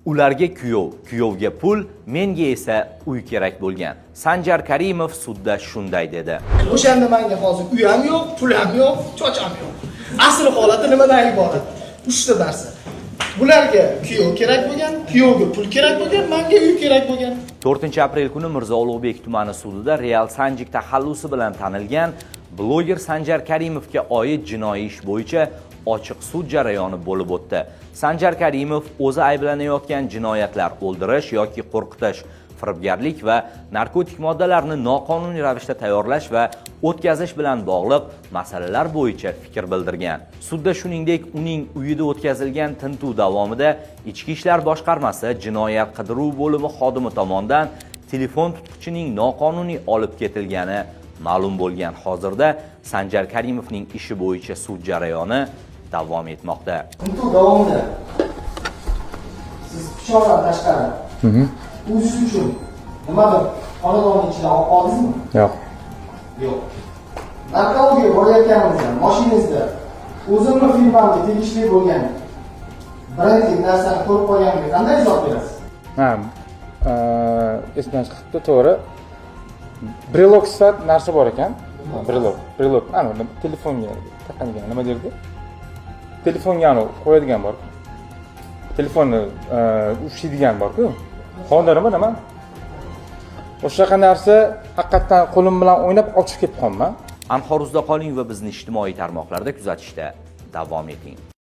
Ularga kuyov, kuyovga pul, menga esa uy kerak bo'lgan. Sanjar Karimov sudda shunday dedi. O'shanda menga hozir uy ham yo'q, pul ham yo'q, choch ham yo'q. Asli holati nimadan iborat? 3 ta narsa. Bularga kuyov kerak bo'lgan, kuyovga pul kerak bo'lgan, menga uy kerak bo'lgan. 4-aprel kuni Mirzo Ulug'bek tumani sudida Real Sanjik taxallusi bilan tanilgan bloger Sanjar Karimovga oid jinoiy ish bo'yicha ochiq sud jarayoni bo'lib o'tdi. Sanjar Karimov o'zi ayblanayotgan jinoyatlar o'ldirish yoki qo'rqitish, firibgarlik va narkotik moddalarni noqonuniy ravishda tayyorlash va o'tkazish bilan bog'liq masalalar bo'yicha fikr bildirgan. Sudda shuningdek uning uyida o'tkazilgan tintuv davomida Ichki ishlar boshqarmasi jinoyat qidiruv bo'limi xodimi tomonidan telefon tutqichining noqonuniy olib ketilgani ma'lum bo'lgan. Hozirda Sanjar Karimovning ishi bo'yicha sud jarayoni davom etmoqda. Tintuv davomida siz pichoqdan tashqari o'zingiz uchun nimadir xonadonning ichidan olib qoldingizmi? Yo'q. Yo'q. Narkologiya borayotganimizda mashinangizda o'zimni firmamga tegishli bo'lgan brending narsani ko'rib qolganimga qanday izoh berasiz? Ha, esimdan chiqibdi, to'g'ri. Brelok sifat narsa bor ekan. Brelok. Ana telefonga taqangan nima derdi? Telefonga qo'yadigan bor. Telefonni ushlaydigan bor-ku. Xondarmi nima? O'sha narsa haqiqatan qo'lim bilan o'ynab ochib ketib qolman. Anhoruzda qoling va bizni ijtimoiy tarmoqlarda kuzatishda davom eting.